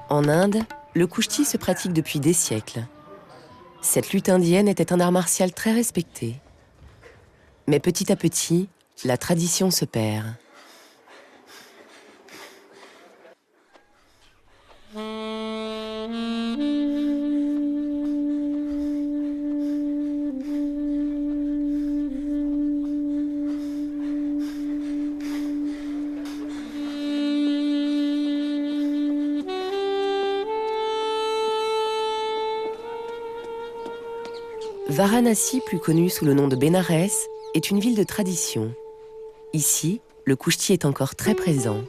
En Inde, le kushti se pratique depuis des siècles. Cette lutte indienne était un art martial très respecté. Mais petit à petit, la tradition se perd. Varanasi, plus connue sous le nom de Bénarès, est une ville de tradition. Ici, le kushti est encore très présent.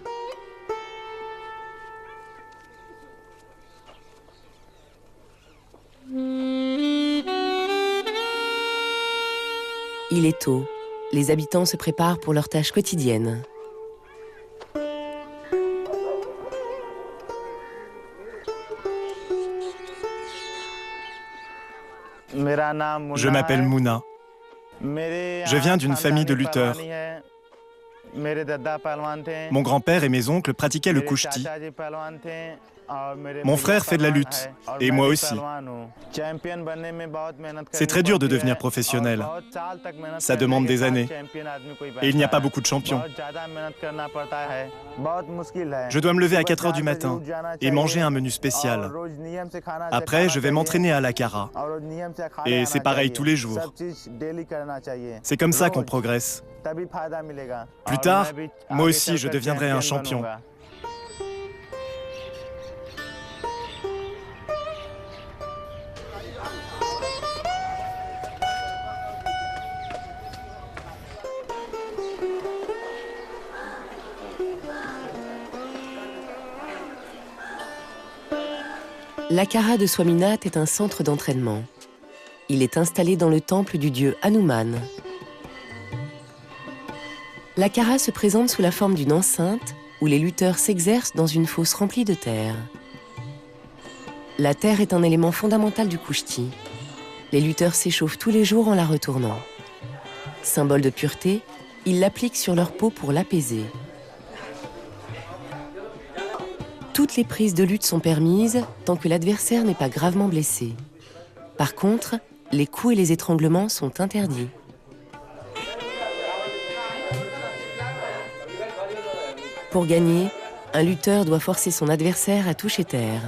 Il est tôt. Les habitants se préparent pour leurs tâches quotidiennes. Je m'appelle Mouna. Je viens d'une famille de lutteurs. Mon grand-père et mes oncles pratiquaient le kushti. Mon frère fait de la lutte, et moi aussi. C'est très dur de devenir professionnel. Ça demande des années. Et il n'y a pas beaucoup de champions. Je dois me lever à 4 heures du matin et manger un menu spécial. Après, je vais m'entraîner à l'akara. Et c'est pareil tous les jours. C'est comme ça qu'on progresse. Plus tard, moi aussi, je deviendrai un champion. L'Akara de Swaminath est un centre d'entraînement. Il est installé dans le temple du dieu Hanuman. L'Akara se présente sous la forme d'une enceinte où les lutteurs s'exercent dans une fosse remplie de terre. La terre est un élément fondamental du kushti. Les lutteurs s'échauffent tous les jours en la retournant. Symbole de pureté, ils l'appliquent sur leur peau pour l'apaiser. Toutes les prises de lutte sont permises tant que l'adversaire n'est pas gravement blessé. Par contre, les coups et les étranglements sont interdits. Pour gagner, un lutteur doit forcer son adversaire à toucher terre,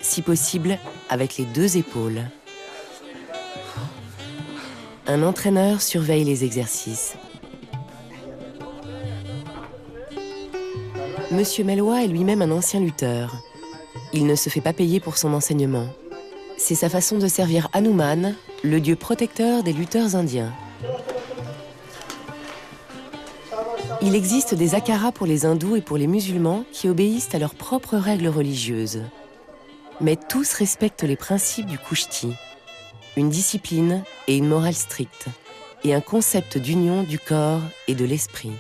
si possible avec les 2 épaules. Un entraîneur surveille les exercices. Monsieur Melwa est lui-même un ancien lutteur. Il ne se fait pas payer pour son enseignement. C'est sa façon de servir Hanuman, le dieu protecteur des lutteurs indiens. Il existe des akaras pour les hindous et pour les musulmans qui obéissent à leurs propres règles religieuses. Mais tous respectent les principes du kushti, une discipline et une morale stricte, et un concept d'union du corps et de l'esprit.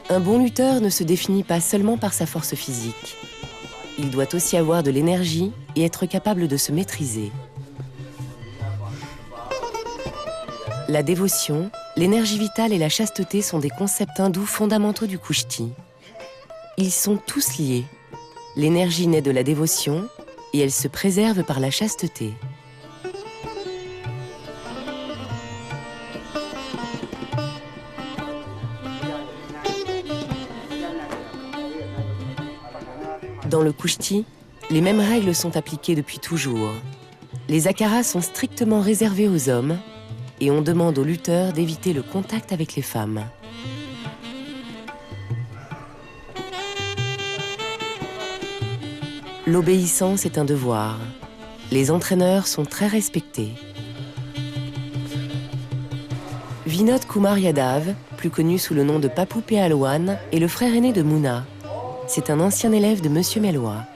Un bon lutteur ne se définit pas seulement par sa force physique. Il doit aussi avoir de l'énergie et être capable de se maîtriser. La dévotion, l'énergie vitale et la chasteté sont des concepts hindous fondamentaux du kushti. Ils sont tous liés. L'énergie naît de la dévotion et elle se préserve par la chasteté. Dans le kushti, les mêmes règles sont appliquées depuis toujours. Les akaras sont strictement réservés aux hommes et on demande aux lutteurs d'éviter le contact avec les femmes. L'obéissance est un devoir. Les entraîneurs sont très respectés. Vinod Kumar Yadav, plus connu sous le nom de Papou Pehalwan, est le frère aîné de Mouna. C'est un ancien élève de Monsieur Melwa.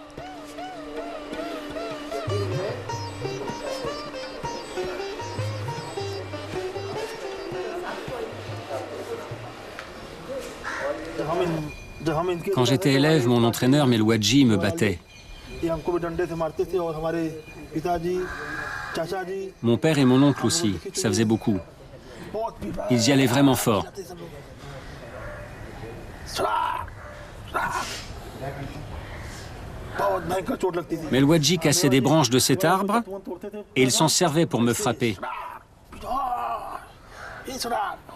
Quand j'étais élève, mon entraîneur Melwadji me battait. Mon père et mon oncle aussi, ça faisait beaucoup. Ils y allaient vraiment fort. Melwadji cassait des branches de cet arbre et il s'en servait pour me frapper.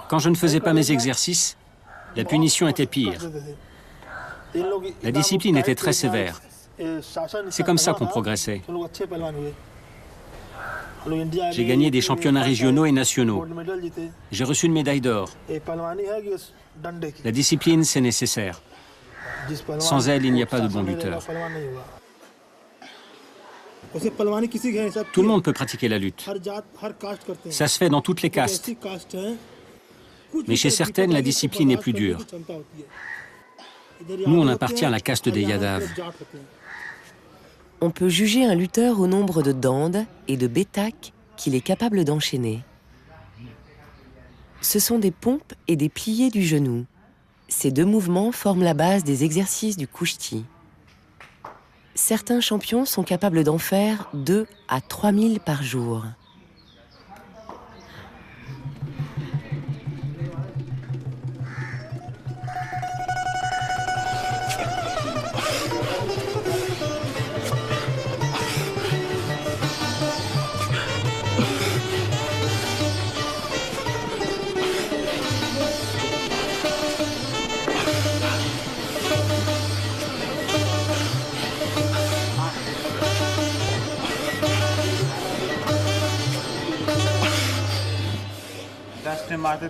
Quand je ne faisais pas mes exercices, la punition était pire. La discipline était très sévère. C'est comme ça qu'on progressait. J'ai gagné des championnats régionaux et nationaux. J'ai reçu une médaille d'or. La discipline, c'est nécessaire. Sans elle, il n'y a pas de bon lutteur. Tout le monde peut pratiquer la lutte. Ça se fait dans toutes les castes. Mais chez certaines, la discipline est plus dure. Nous, on appartient à la caste des Yadav. On peut juger un lutteur au nombre de dandes et de betak qu'il est capable d'enchaîner. Ce sont des pompes et des pliés du genou. Ces deux mouvements forment la base des exercices du kushti. Certains champions sont capables d'en faire 2 à 3 000 par jour.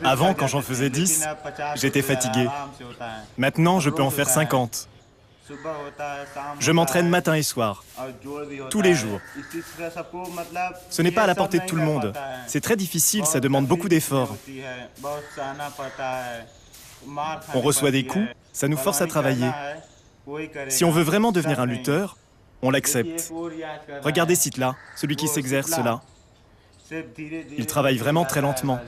Avant, quand j'en faisais 10, j'étais fatigué. Maintenant, je peux en faire 50. Je m'entraîne matin et soir, tous les jours. Ce n'est pas à la portée de tout le monde. C'est très difficile, ça demande beaucoup d'efforts. On reçoit des coups, ça nous force à travailler. Si on veut vraiment devenir un lutteur, on l'accepte. Regardez Sitla, celui qui s'exerce là. Il travaille vraiment très lentement.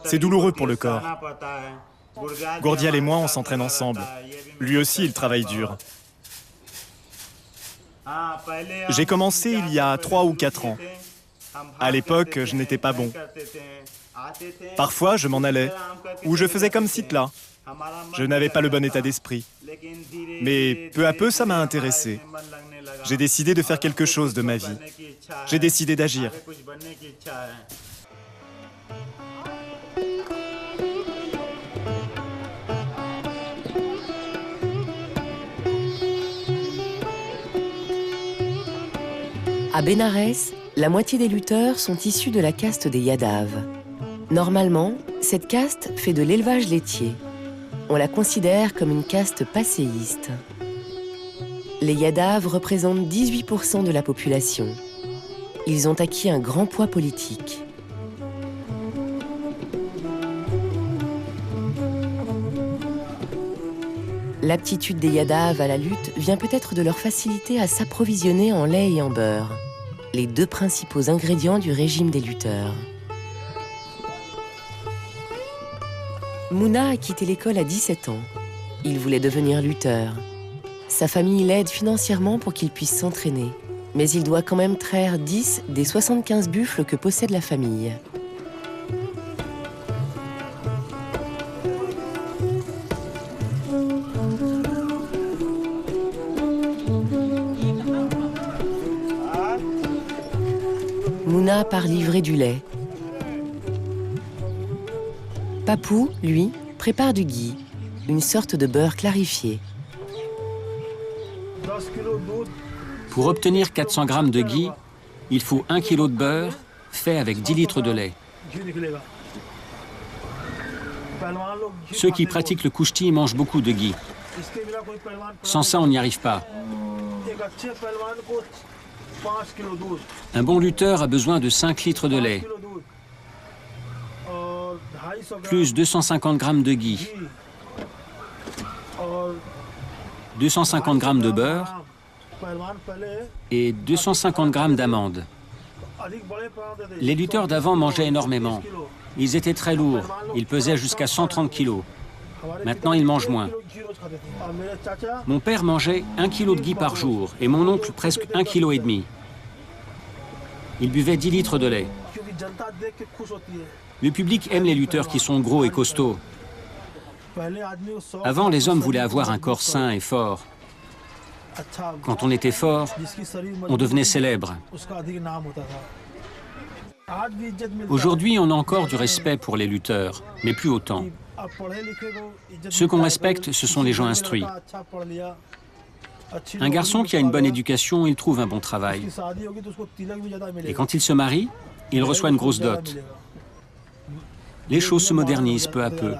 C'est douloureux pour le corps. Gourdial et moi, on s'entraîne ensemble. Lui aussi, il travaille dur. J'ai commencé il y a 3 ou 4 ans. À l'époque, je n'étais pas bon. Parfois, je m'en allais, ou je faisais comme Sitla. Je n'avais pas le bon état d'esprit. Mais peu à peu, ça m'a intéressé. J'ai décidé de faire quelque chose de ma vie. J'ai décidé d'agir. À Bénarès, la moitié des lutteurs sont issus de la caste des Yadav. Normalement, cette caste fait de l'élevage laitier. On la considère comme une caste passéiste. Les Yadav représentent 18% de la population. Ils ont acquis un grand poids politique. L'aptitude des Yadav à la lutte vient peut-être de leur facilité à s'approvisionner en lait et en beurre, les deux principaux ingrédients du régime des lutteurs. Mouna a quitté l'école à 17 ans. Il voulait devenir lutteur. Sa famille l'aide financièrement pour qu'il puisse s'entraîner. Mais il doit quand même traire 10 des 75 buffles que possède la famille. Mouna part livrer du lait. Papou, lui, prépare du ghee, une sorte de beurre clarifié. Pour obtenir 400 grammes de ghee, il faut 1 kg de beurre fait avec 10 litres de lait. Ceux qui pratiquent le kushti mangent beaucoup de ghee. Sans ça, on n'y arrive pas. Un bon lutteur a besoin de 5 litres de lait, plus 250 grammes de ghee, 250 grammes de beurre et 250 grammes d'amandes. Les lutteurs d'avant mangeaient énormément. Ils étaient très lourds. Ils pesaient jusqu'à 130 kilos. Maintenant, ils mangent moins. Mon père mangeait 1 kilo de ghee par jour et mon oncle presque 1,5 kg. Il buvait 10 litres de lait. Le public aime les lutteurs qui sont gros et costauds. Avant, les hommes voulaient avoir un corps sain et fort. Quand on était fort, on devenait célèbre. Aujourd'hui, on a encore du respect pour les lutteurs, mais plus autant. Ceux qu'on respecte, ce sont les gens instruits. Un garçon qui a une bonne éducation, il trouve un bon travail. Et quand il se marie, il reçoit une grosse dot. Les choses se modernisent peu à peu.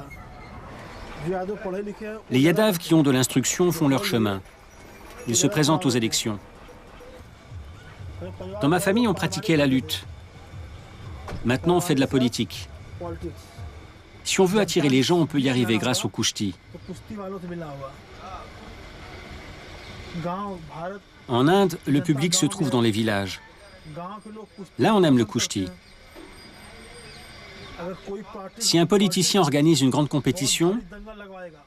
Les Yadav qui ont de l'instruction font leur chemin. Ils se présentent aux élections. Dans ma famille, on pratiquait la lutte. Maintenant, on fait de la politique. Si on veut attirer les gens, on peut y arriver grâce au kushti. En Inde, le public se trouve dans les villages. Là, on aime le kushti. Si un politicien organise une grande compétition,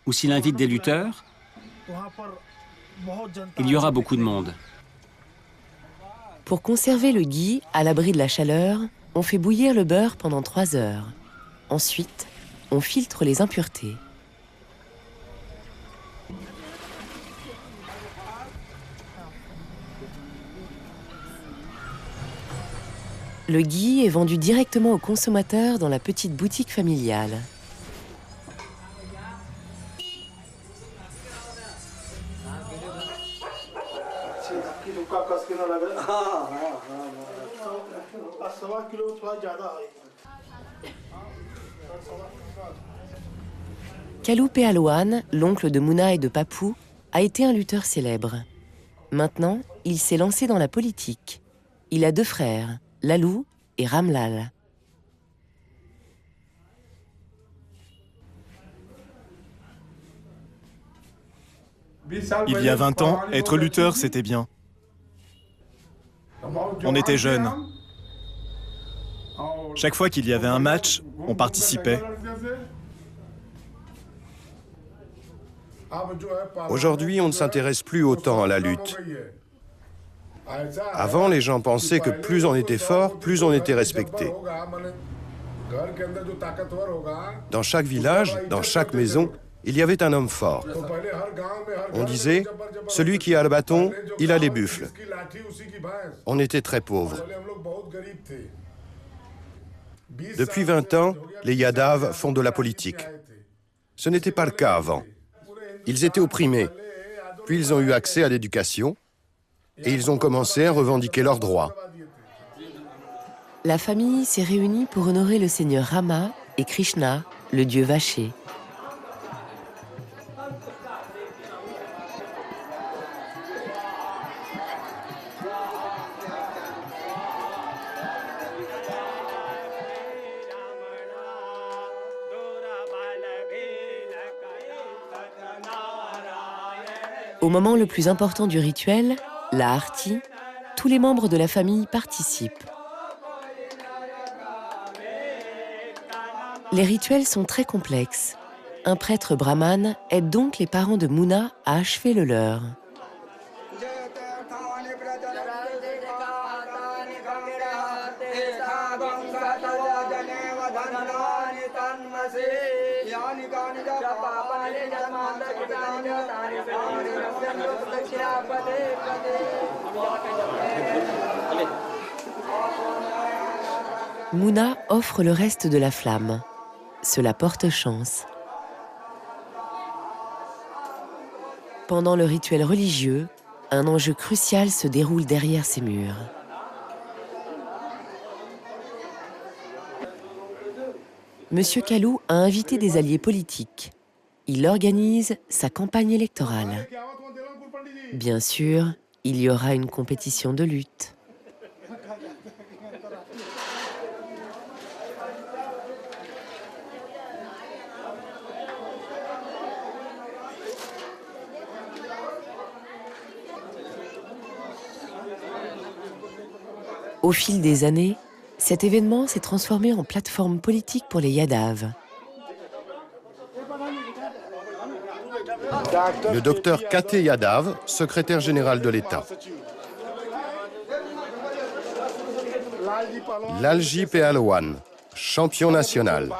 ou s'il invite des lutteurs, il y aura beaucoup de monde. Pour conserver le ghee à l'abri de la chaleur, on fait bouillir le beurre pendant 3 heures. Ensuite, on filtre les impuretés. Le ghee est vendu directement aux consommateurs dans la petite boutique familiale. Kalou Pehalwan, l'oncle de Mouna et de Papou, a été un lutteur célèbre. Maintenant, il s'est lancé dans la politique. Il a 2 frères, Lalou et Ramlal. Il y a 20 ans, être lutteur, c'était bien. On était jeunes. Chaque fois qu'il y avait un match, on participait. Aujourd'hui, on ne s'intéresse plus autant à la lutte. Avant, les gens pensaient que plus on était fort, plus on était respecté. Dans chaque village, dans chaque maison, il y avait un homme fort. On disait, celui qui a le bâton, il a les buffles. On était très pauvres. Depuis 20 ans, les Yadav font de la politique. Ce n'était pas le cas avant. Ils étaient opprimés, puis ils ont eu accès à l'éducation et ils ont commencé à revendiquer leurs droits. La famille s'est réunie pour honorer le seigneur Rama et Krishna, le dieu vaché. Au moment le plus important du rituel, la Arti, tous les membres de la famille participent. Les rituels sont très complexes. Un prêtre brahmane aide donc les parents de Mouna à achever le leur. Mouna offre le reste de la flamme. Cela porte chance. Pendant le rituel religieux, un enjeu crucial se déroule derrière ces murs. Monsieur Kalou a invité des alliés politiques. Il organise sa campagne électorale. Bien sûr, il y aura une compétition de lutte. Au fil des années, cet événement s'est transformé en plateforme politique pour les Yadav. Le docteur K.T. Yadav, secrétaire général de l'État. Lalji Pehalwan, champion national.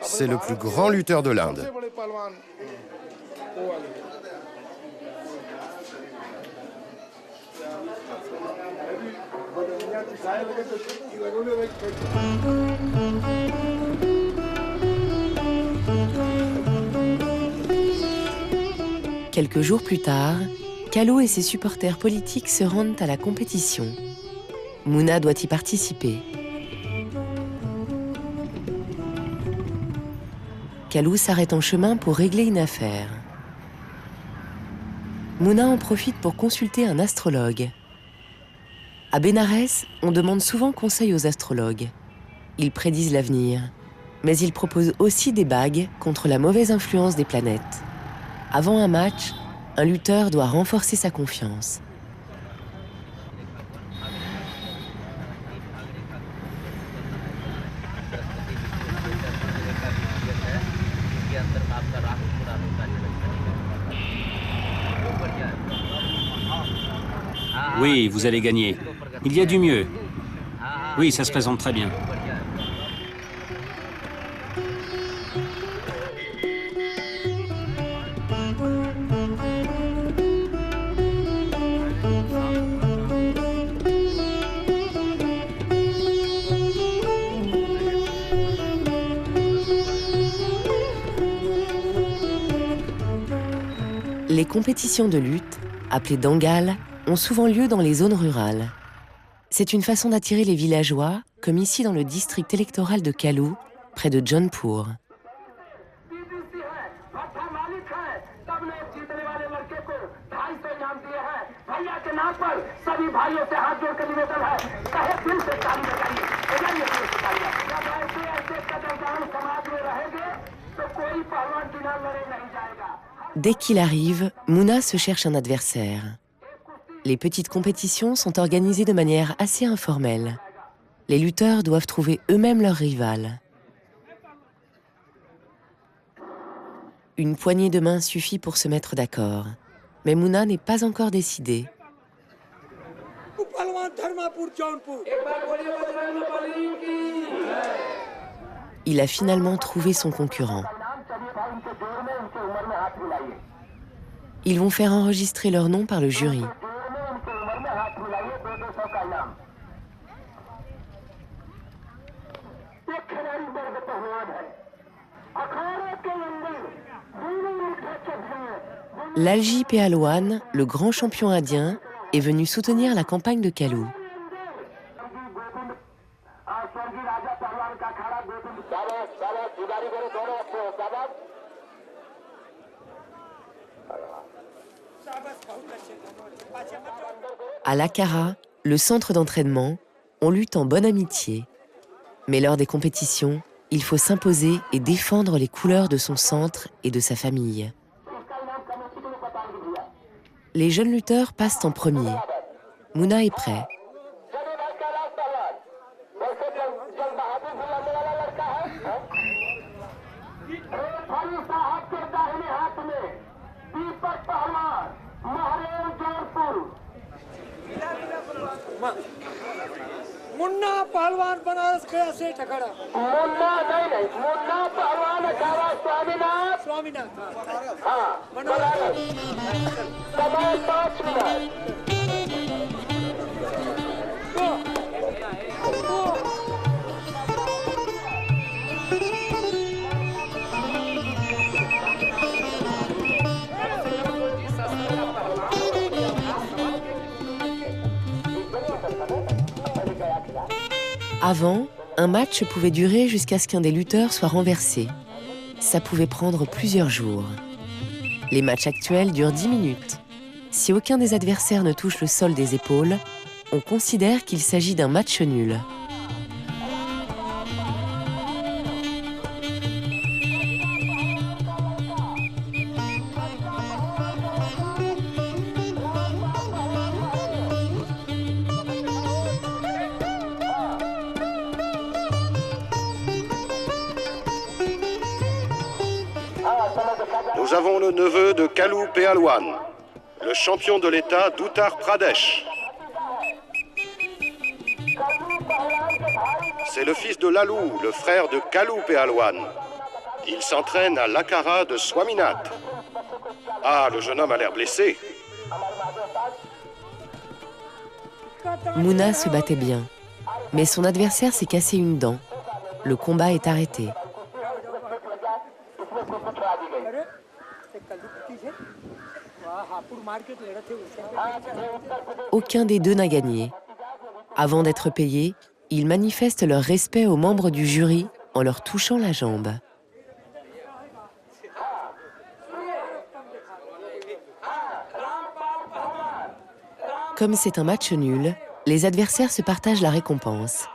C'est le plus grand lutteur de l'Inde. Quelques jours plus tard, Kalu et ses supporters politiques se rendent à la compétition. Mouna doit y participer. Kalu s'arrête en chemin pour régler une affaire. Mouna en profite pour consulter un astrologue. À Bénarès, on demande souvent conseil aux astrologues. Ils prédisent l'avenir, mais ils proposent aussi des bagues contre la mauvaise influence des planètes. Avant un match, un lutteur doit renforcer sa confiance. Oui, vous allez gagner. Il y a du mieux. Oui, ça se présente très bien. Les compétitions de lutte, appelées dangal, ont souvent lieu dans les zones rurales. C'est une façon d'attirer les villageois, comme ici dans le district électoral de Kalu, près de Jaunpur. Dès qu'il arrive, Mouna se cherche un adversaire. Les petites compétitions sont organisées de manière assez informelle. Les lutteurs doivent trouver eux-mêmes leur rival. Une poignée de main suffit pour se mettre d'accord. Mais Mouna n'est pas encore décidé. Il a finalement trouvé son concurrent. Ils vont faire enregistrer leur nom par le jury. Lalji Pehalwan, le grand champion indien, est venu soutenir la campagne de Kalu. À l'Akara, le centre d'entraînement, on lutte en bonne amitié. Mais lors des compétitions, il faut s'imposer et défendre les couleurs de son centre et de sa famille. Les jeunes lutteurs passent en premier. Mouna est prêt. Munna पहलवान बनारस गया से टकरा मुन्ना नहीं मुन्ना पहलवान अठारह स्वामीनाथ स्वामीनाथ हाँ बनारस समय 5 minute Avant, un match pouvait durer jusqu'à ce qu'un des lutteurs soit renversé. Ça pouvait prendre plusieurs jours. Les matchs actuels durent 10 minutes. Si aucun des adversaires ne touche le sol des épaules, on considère qu'il s'agit d'un match nul. Nous avons le neveu de Kalu Pehalwan, le champion de l'État d'Uttar Pradesh. C'est le fils de Lalou, le frère de Kalu Pehalwan. Il s'entraîne à l'Akhara de Swaminath. Ah, le jeune homme a l'air blessé. Mouna se battait bien, mais son adversaire s'est cassé une dent. Le combat est arrêté. Aucun des deux n'a gagné. Avant d'être payés, ils manifestent leur respect aux membres du jury en leur touchant la jambe. Comme c'est un match nul, les adversaires se partagent la récompense.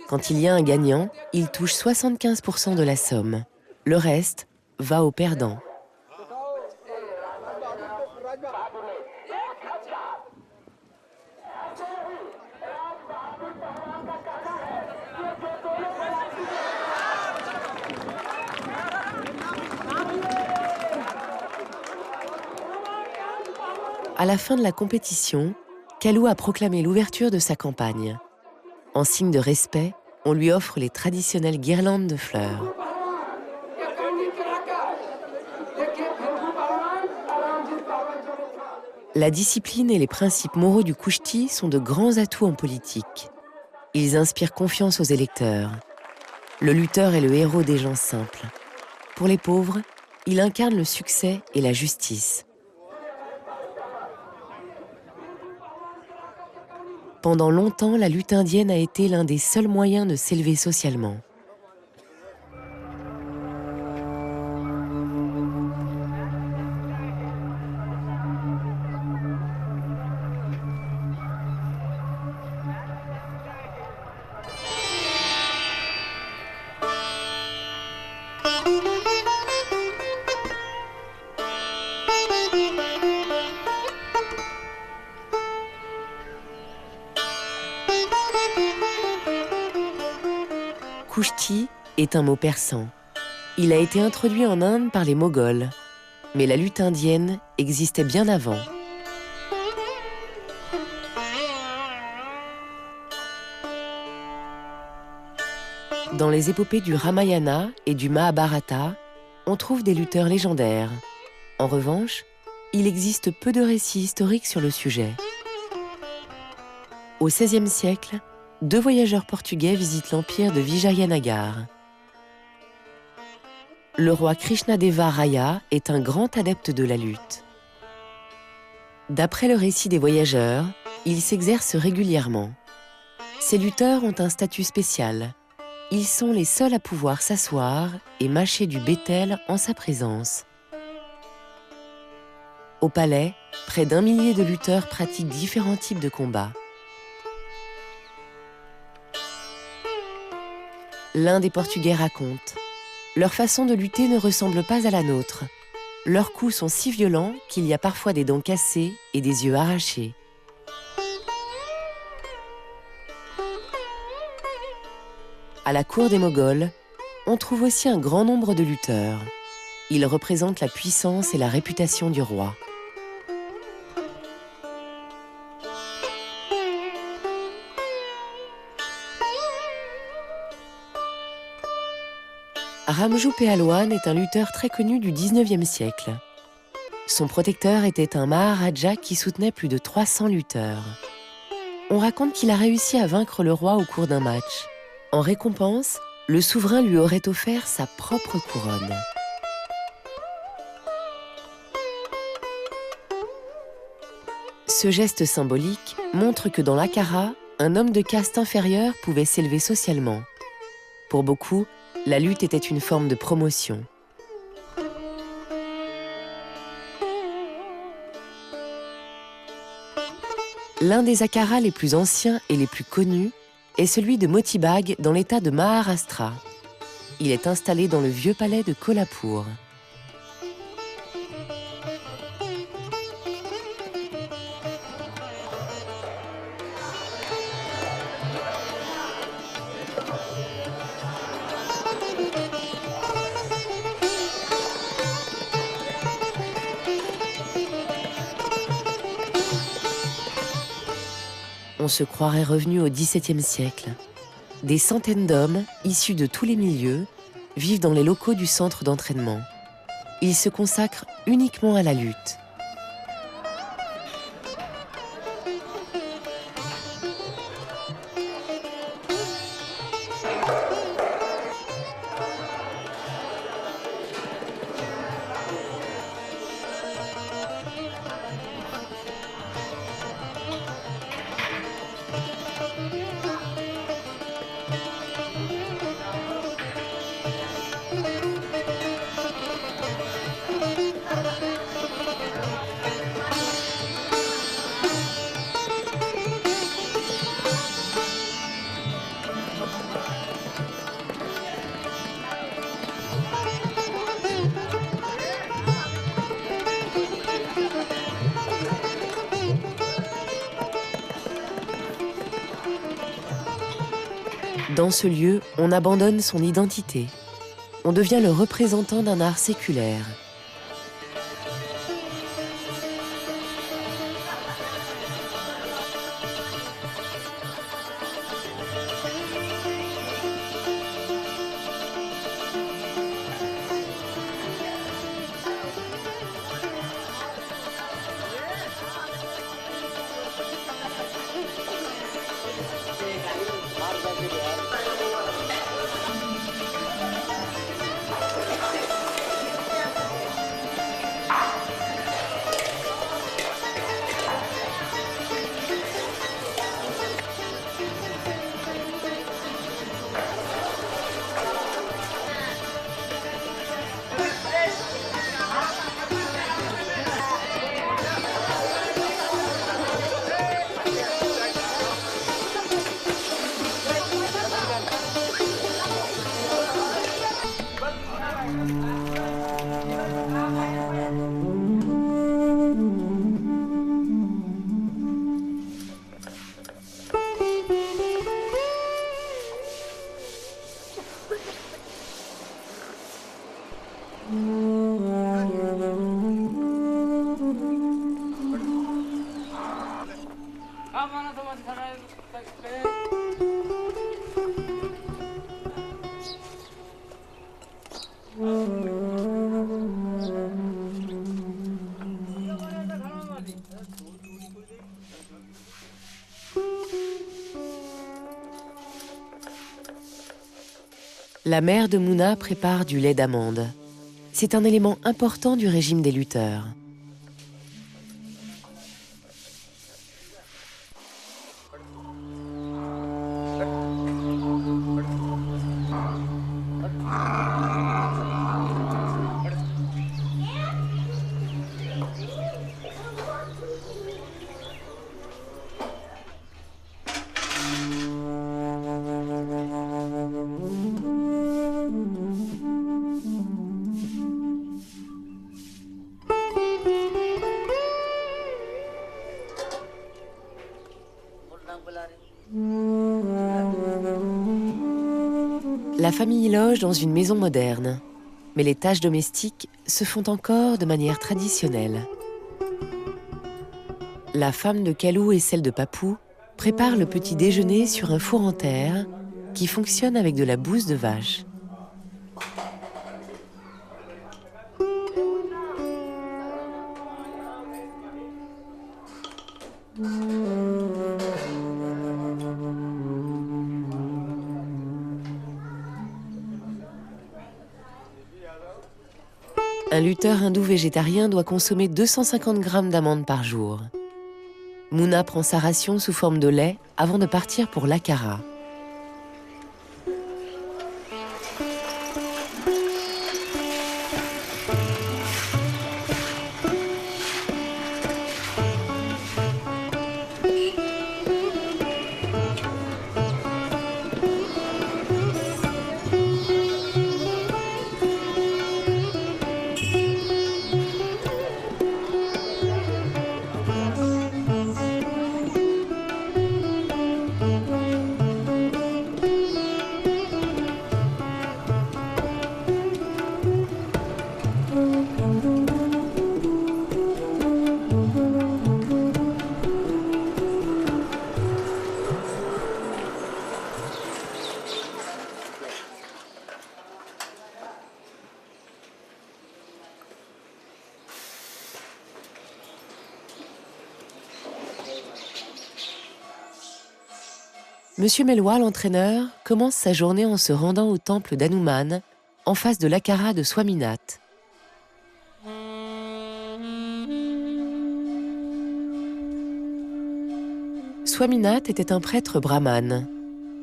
Quand il y a un gagnant, il touche 75% de la somme. Le reste va au perdant. À la fin de la compétition, Kalu a proclamé l'ouverture de sa campagne. En signe de respect, on lui offre les traditionnelles guirlandes de fleurs. La discipline et les principes moraux du Kushti sont de grands atouts en politique. Ils inspirent confiance aux électeurs. Le lutteur est le héros des gens simples. Pour les pauvres, il incarne le succès et la justice. Pendant longtemps, la lutte indienne a été l'un des seuls moyens de s'élever socialement. Kushti est un mot persan. Il a été introduit en Inde par les Moghols, mais la lutte indienne existait bien avant. Dans les épopées du Ramayana et du Mahabharata, on trouve des lutteurs légendaires. En revanche, il existe peu de récits historiques sur le sujet. Au XVIe siècle, 2 voyageurs portugais visitent l'empire de Vijayanagar. Le roi Krishnadeva Raya est un grand adepte de la lutte. D'après le récit des voyageurs, il s'exerce régulièrement. Ces lutteurs ont un statut spécial. Ils sont les seuls à pouvoir s'asseoir et mâcher du bétel en sa présence. Au palais, près d'1 millier de lutteurs pratiquent différents types de combats. L'un des Portugais raconte « Leur façon de lutter ne ressemble pas à la nôtre. Leurs coups sont si violents qu'il y a parfois des dents cassées et des yeux arrachés. » À la cour des Moghols, on trouve aussi un grand nombre de lutteurs. Ils représentent la puissance et la réputation du roi. Ramju Pehalwan est un lutteur très connu du XIXe siècle. Son protecteur était un Maharaja qui soutenait plus de 300 lutteurs. On raconte qu'il a réussi à vaincre le roi au cours d'un match. En récompense, le souverain lui aurait offert sa propre couronne. Ce geste symbolique montre que dans l'Akhara, un homme de caste inférieure pouvait s'élever socialement. Pour beaucoup, la lutte était une forme de promotion. L'un des akharas les plus anciens et les plus connus est celui de Motibag dans l'état de Maharashtra. Il est installé dans le vieux palais de Kolhapur. On se croirait revenu au XVIIe siècle. Des centaines d'hommes, issus de tous les milieux, vivent dans les locaux du centre d'entraînement. Ils se consacrent uniquement à la lutte. Dans ce lieu, on abandonne son identité. On devient le représentant d'un art séculaire. La mère de Mouna prépare du lait d'amande. C'est un élément important du régime des lutteurs. La famille loge dans une maison moderne, mais les tâches domestiques se font encore de manière traditionnelle. La femme de Kalou et celle de Papou préparent le petit déjeuner sur un four en terre qui fonctionne avec de la bouse de vache. Un lutteur hindou végétarien doit consommer 250 grammes d'amandes par jour. Mouna prend sa ration sous forme de lait avant de partir pour l'Akhara. Monsieur Melwa, l'entraîneur, commence sa journée en se rendant au temple d'Hanuman, en face de l'Akhara de Swaminath. Swaminath était un prêtre brahmane.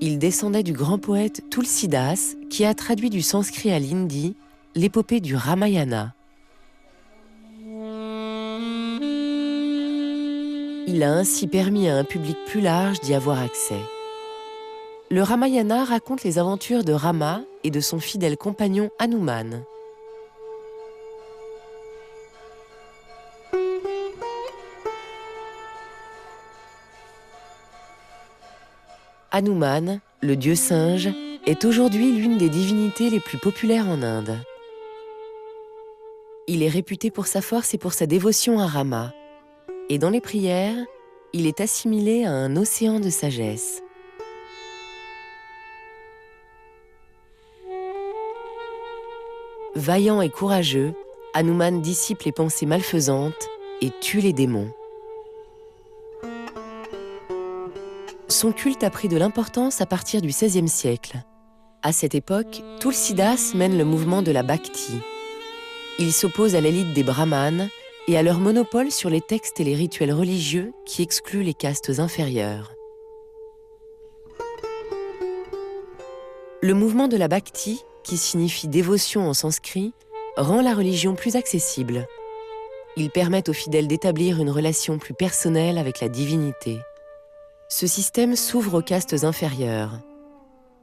Il descendait du grand poète Tulsidas, qui a traduit du sanskrit à l'hindi l'épopée du Ramayana. Il a ainsi permis à un public plus large d'y avoir accès. Le Ramayana raconte les aventures de Rama et de son fidèle compagnon Hanuman. Hanuman, le dieu singe, est aujourd'hui l'une des divinités les plus populaires en Inde. Il est réputé pour sa force et pour sa dévotion à Rama. Et dans les prières, il est assimilé à un océan de sagesse. Vaillant et courageux, Hanuman dissipe les pensées malfaisantes et tue les démons. Son culte a pris de l'importance à partir du XVIe siècle. À cette époque, Tulsidas mène le mouvement de la Bhakti. Il s'oppose à l'élite des brahmanes et à leur monopole sur les textes et les rituels religieux qui excluent les castes inférieures. Le mouvement de la Bhakti, qui signifie dévotion en sanskrit, rend la religion plus accessible. Il permet aux fidèles d'établir une relation plus personnelle avec la divinité. Ce système s'ouvre aux castes inférieures.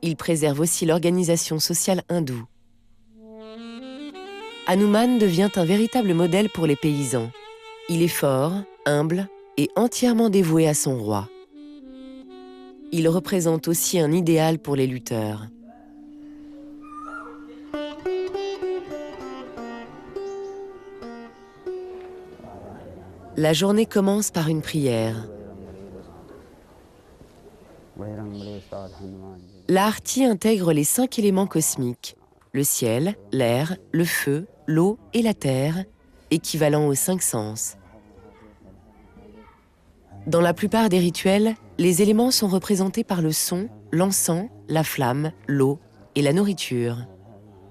Il préserve aussi l'organisation sociale hindoue. Hanuman devient un véritable modèle pour les paysans. Il est fort, humble et entièrement dévoué à son roi. Il représente aussi un idéal pour les lutteurs. La journée commence par une prière. La Arti intègre les 5 éléments cosmiques, le ciel, l'air, le feu, l'eau et la terre, équivalents aux 5 sens. Dans la plupart des rituels, les éléments sont représentés par le son, l'encens, la flamme, l'eau et la nourriture.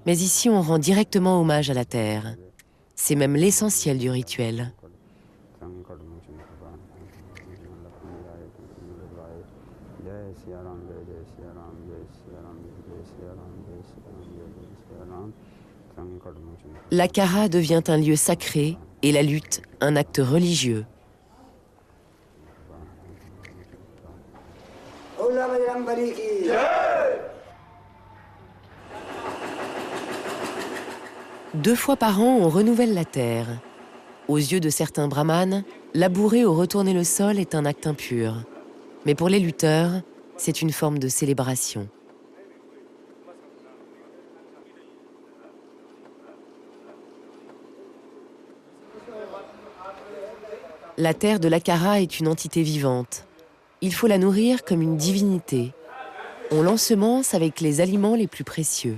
Mais ici, on rend directement hommage à la terre. C'est même l'essentiel du rituel. L'Akhara devient un lieu sacré et la lutte un acte religieux. Deux fois par an, on renouvelle la terre. Aux yeux de certains brahmanes, labourer ou retourner le sol est un acte impur. Mais pour les lutteurs, c'est une forme de célébration. La terre de l'Akhara est une entité vivante. Il faut la nourrir comme une divinité. On l'ensemence avec les aliments les plus précieux.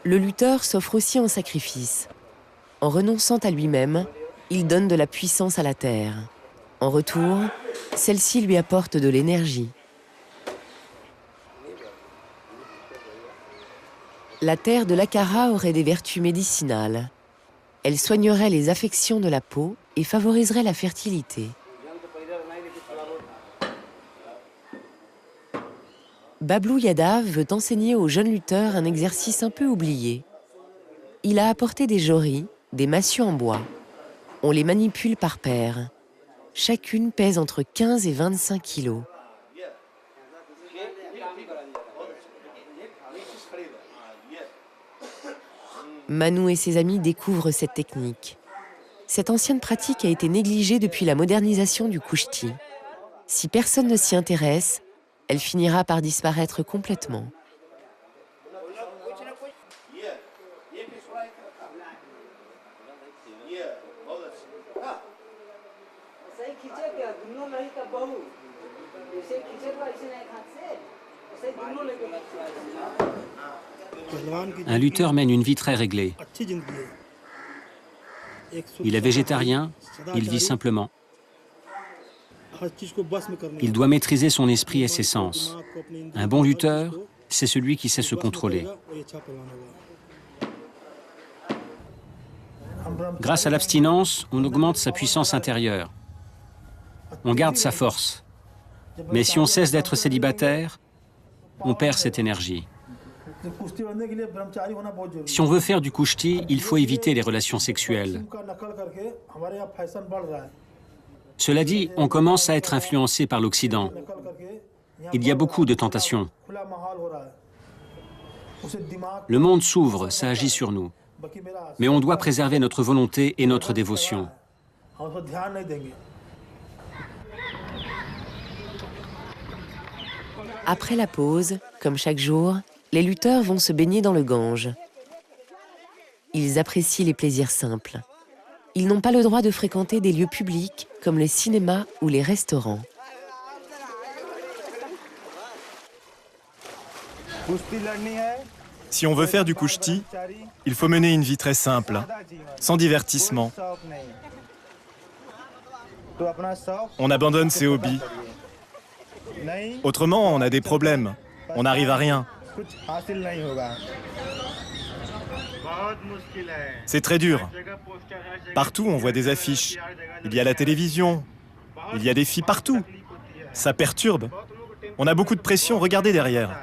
Le lutteur s'offre aussi en sacrifice. En renonçant à lui-même, il donne de la puissance à la terre. En retour, celle-ci lui apporte de l'énergie. La terre de l'Akhara aurait des vertus médicinales. Elle soignerait les affections de la peau et favoriserait la fertilité. Bablu Yadav veut enseigner aux jeunes lutteurs un exercice un peu oublié. Il a apporté des joris, des massues en bois. On les manipule par paires. Chacune pèse entre 15 et 25 kilos. Manu et ses amis découvrent cette technique. Cette ancienne pratique a été négligée depuis la modernisation du kushti. Si personne ne s'y intéresse, elle finira par disparaître complètement. Un lutteur mène une vie très réglée. Il est végétarien, il vit simplement. Il doit maîtriser son esprit et ses sens. Un bon lutteur, c'est celui qui sait se contrôler. Grâce à l'abstinence, on augmente sa puissance intérieure. On garde sa force. Mais si on cesse d'être célibataire, on perd cette énergie. Si on veut faire du kushti, il faut éviter les relations sexuelles. Cela dit, on commence à être influencé par l'Occident. Il y a beaucoup de tentations. Le monde s'ouvre, ça agit sur nous. Mais on doit préserver notre volonté et notre dévotion. Après la pause, comme chaque jour, les lutteurs vont se baigner dans le Gange. Ils apprécient les plaisirs simples. Ils n'ont pas le droit de fréquenter des lieux publics comme les cinémas ou les restaurants. Si on veut faire du kushti, il faut mener une vie très simple, sans divertissement. On abandonne ses hobbies. Autrement, on a des problèmes. On n'arrive à rien. C'est très dur. Partout, on voit des affiches. Il y a la télévision. Il y a des filles partout. Ça perturbe. On a beaucoup de pression. Regardez derrière.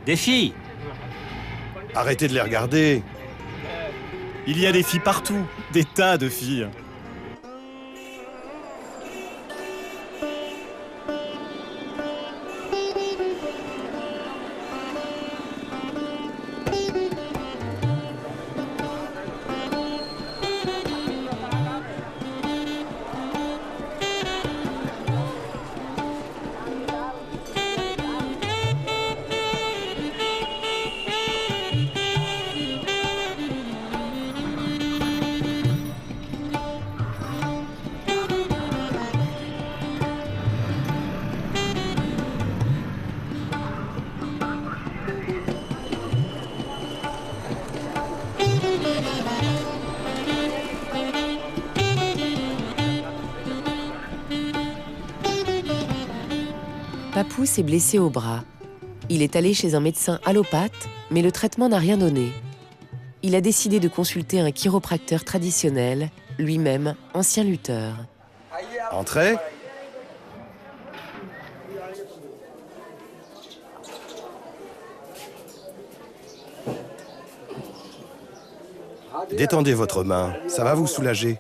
Des filles! Arrêtez de les regarder. Il y a des filles partout. Des tas de filles. Papou s'est blessé au bras. Il est allé chez un médecin allopathe, mais le traitement n'a rien donné. Il a décidé de consulter un chiropracteur traditionnel, lui-même ancien lutteur. Entrez. Détendez votre main, ça va vous soulager.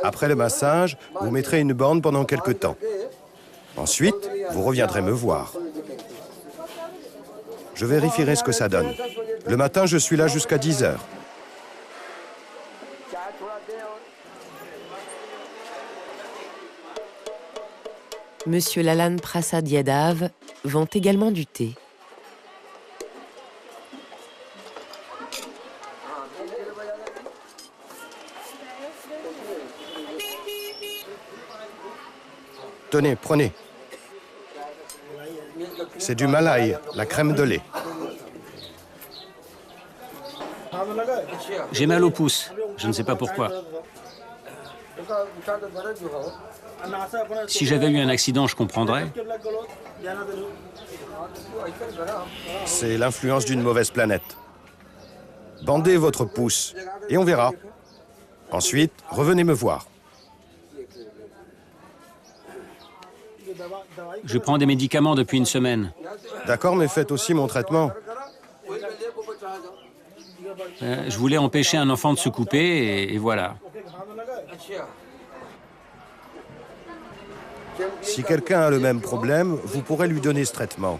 Après le massage, vous mettrez une bande pendant quelque temps. Ensuite, vous reviendrez me voir. Je vérifierai ce que ça donne. Le matin, je suis là jusqu'à 10 heures. Monsieur Lalan Prasad Yadav vend également du thé. Tenez, prenez. C'est du malai, la crème de lait. J'ai mal au pouce, je ne sais pas pourquoi. Si j'avais eu un accident, je comprendrais. C'est l'influence d'une mauvaise planète. Bandez votre pouce et on verra. Ensuite, revenez me voir. Je prends des médicaments depuis une semaine. D'accord, mais faites aussi mon traitement. Je voulais empêcher un enfant de se couper et voilà. Si quelqu'un a le même problème, vous pourrez lui donner ce traitement.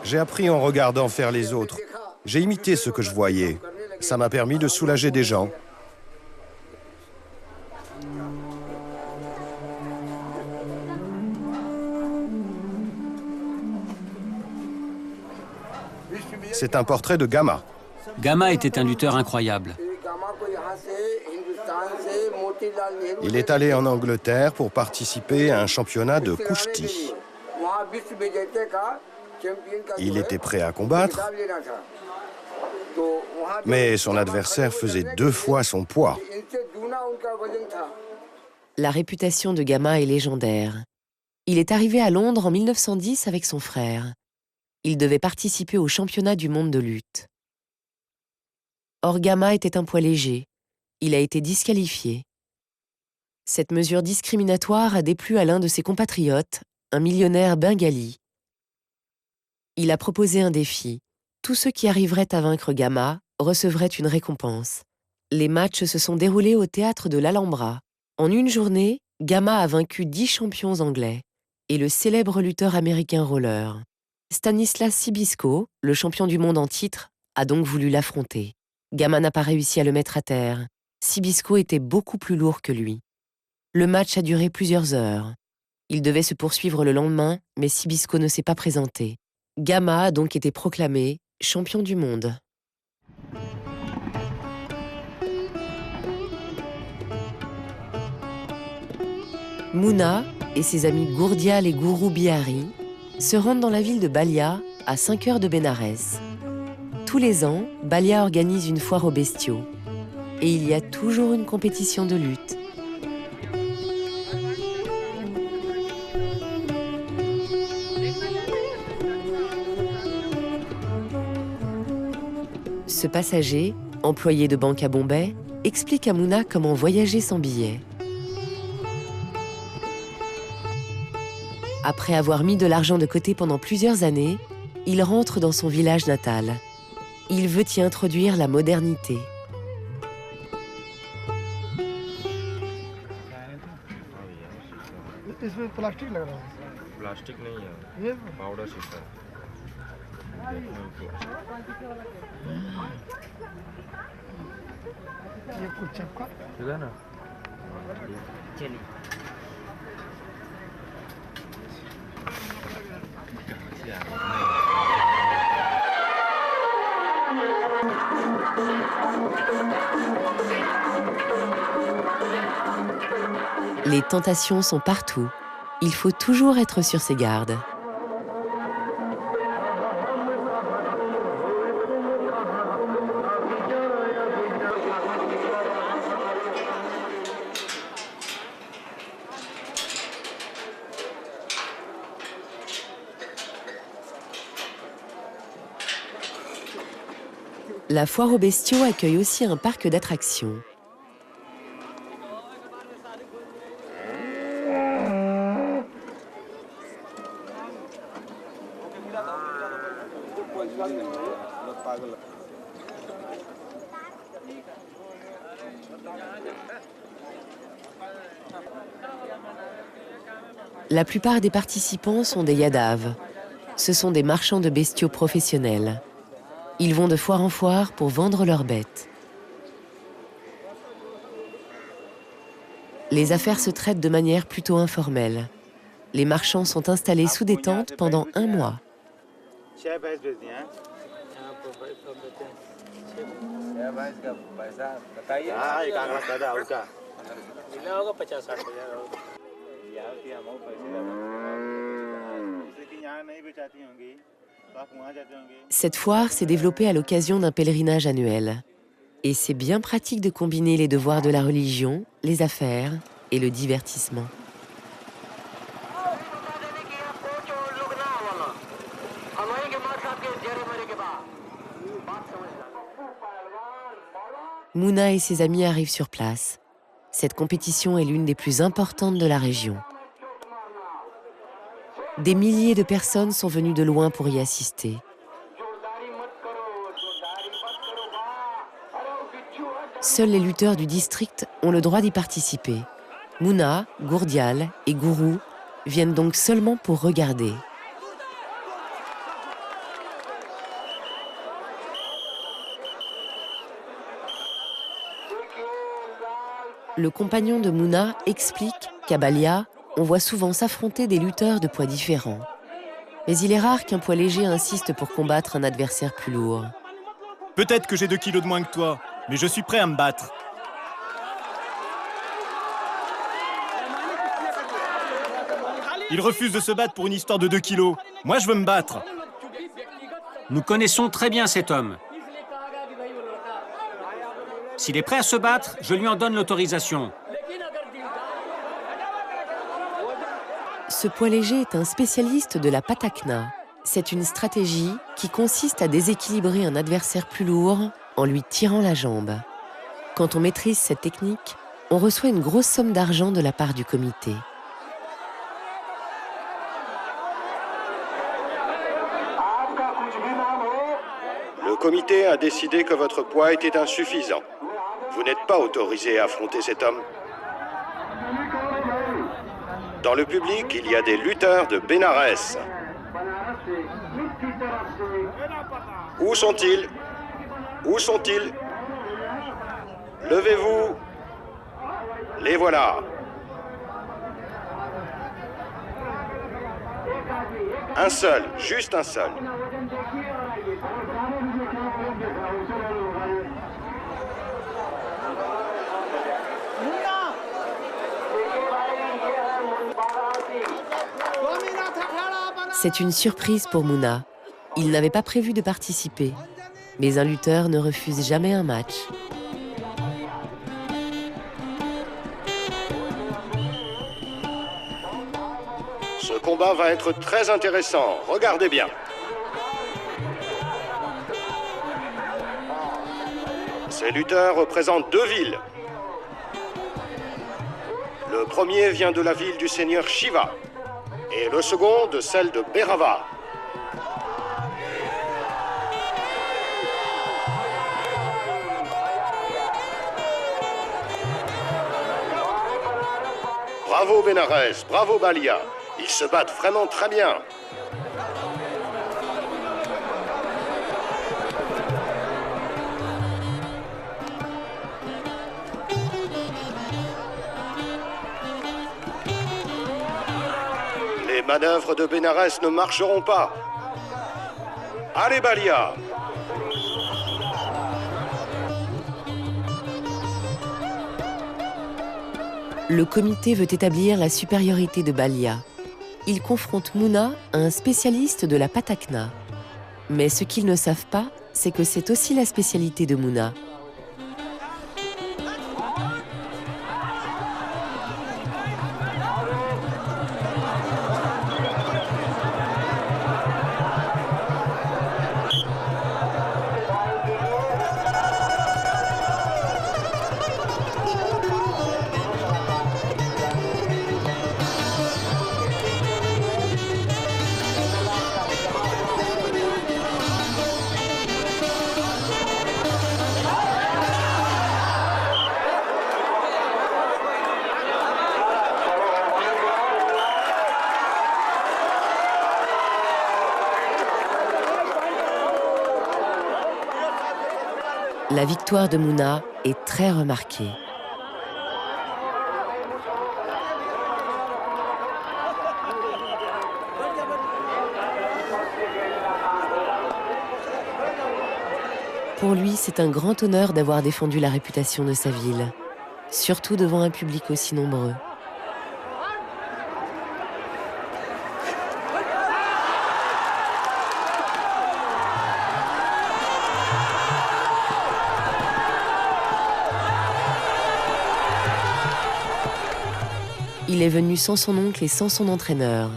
J'ai appris en regardant faire les autres. J'ai imité ce que je voyais. Ça m'a permis de soulager des gens. C'est un portrait de Gama. Gama était un lutteur incroyable. Il est allé en Angleterre pour participer à un championnat de kushti. Il était prêt à combattre, mais son adversaire faisait 2 fois son poids. La réputation de Gama est légendaire. Il est arrivé à Londres en 1910 avec son frère. Il devait participer au championnat du monde de lutte. Or, Gama était un poids léger. Il a été disqualifié. Cette mesure discriminatoire a déplu à l'un de ses compatriotes, un millionnaire bengali. Il a proposé un défi. Tous ceux qui arriveraient à vaincre Gama recevraient une récompense. Les matchs se sont déroulés au théâtre de l'Alhambra. En une journée, Gama a vaincu 10 champions anglais et le célèbre lutteur américain roller. Stanislas Sibisco, le champion du monde en titre, a donc voulu l'affronter. Gama n'a pas réussi à le mettre à terre. Sibisco était beaucoup plus lourd que lui. Le match a duré plusieurs heures. Il devait se poursuivre le lendemain, mais Sibisco ne s'est pas présenté. Gama a donc été proclamé champion du monde. Mouna et ses amis Gourdial et Gourou Bihari se rendent dans la ville de Balia, à 5 heures de Bénarès. Tous les ans, Balia organise une foire aux bestiaux. Et il y a toujours une compétition de lutte. Ce passager, employé de banque à Bombay, explique à Mouna comment voyager sans billet. Après avoir mis de l'argent de côté pendant plusieurs années, il rentre dans son village natal. Il veut y introduire la modernité. इसमें प्लास्टिक लग रहा है प्लास्टिक नहीं है ये पाउडर शीशा ये कुछ चपका है ना चलिए। Les tentations sont partout. Il faut toujours être sur ses gardes. La foire aux bestiaux accueille aussi un parc d'attractions. La plupart des participants sont des yadaves. Ce sont des marchands de bestiaux professionnels. Ils vont de foire en foire pour vendre leurs bêtes. Les affaires se traitent de manière plutôt informelle. Les marchands sont installés sous des tentes pendant 1 mois. Cette foire s'est développée à l'occasion d'un pèlerinage annuel. Et c'est bien pratique de combiner les devoirs de la religion, les affaires et le divertissement. Mouna et ses amis arrivent sur place. Cette compétition est l'une des plus importantes de la région. Des milliers de personnes sont venues de loin pour y assister. Seuls les lutteurs du district ont le droit d'y participer. Mouna, Gourdial et Gourou viennent donc seulement pour regarder. Le compagnon de Mouna explique qu'à Balia, on voit souvent s'affronter des lutteurs de poids différents. Mais il est rare qu'un poids léger insiste pour combattre un adversaire plus lourd. Peut-être que j'ai 2 kilos de moins que toi, mais je suis prêt à me battre. Il refuse de se battre pour une histoire de 2 kilos. Moi, je veux me battre. Nous connaissons très bien cet homme. S'il est prêt à se battre, je lui en donne l'autorisation. Ce poids léger est un spécialiste de la patakna. C'est une stratégie qui consiste à déséquilibrer un adversaire plus lourd en lui tirant la jambe. Quand on maîtrise cette technique, on reçoit une grosse somme d'argent de la part du comité. Le comité a décidé que votre poids était insuffisant. Vous n'êtes pas autorisé à affronter cet homme. Dans le public, il y a des lutteurs de Bénarès. Où sont-ils? Où sont-ils? Levez-vous. Les voilà. Un seul, juste un seul. C'est une surprise pour Mouna. Il n'avait pas prévu de participer. Mais un lutteur ne refuse jamais un match. Ce combat va être très intéressant. Regardez bien. Ces lutteurs représentent deux villes. Le premier vient de la ville du seigneur Shiva et le second de celle de Bhairava. Bravo Bénarès, bravo Balia. Ils se battent vraiment très bien. Les manœuvres de Bénarès ne marcheront pas. Allez Balia! Le comité veut établir la supériorité de Balia. Il confronte Mouna à un spécialiste de la patakna. Mais ce qu'ils ne savent pas, c'est que c'est aussi la spécialité de Mouna. La victoire de Mouna est très remarquée. Pour lui, c'est un grand honneur d'avoir défendu la réputation de sa ville, surtout devant un public aussi nombreux. Il est venu sans son oncle et sans son entraîneur.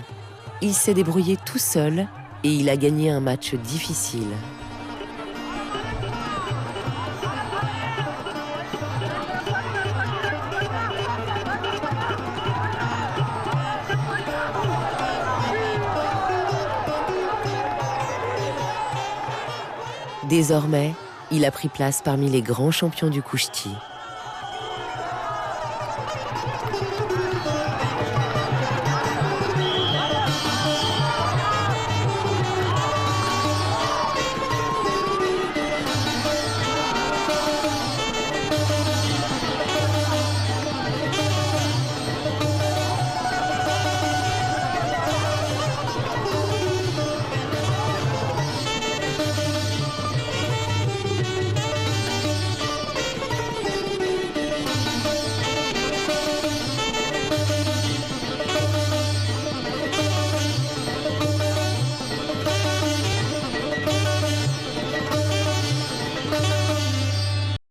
Il s'est débrouillé tout seul et il a gagné un match difficile. Désormais, il a pris place parmi les grands champions du Kushti.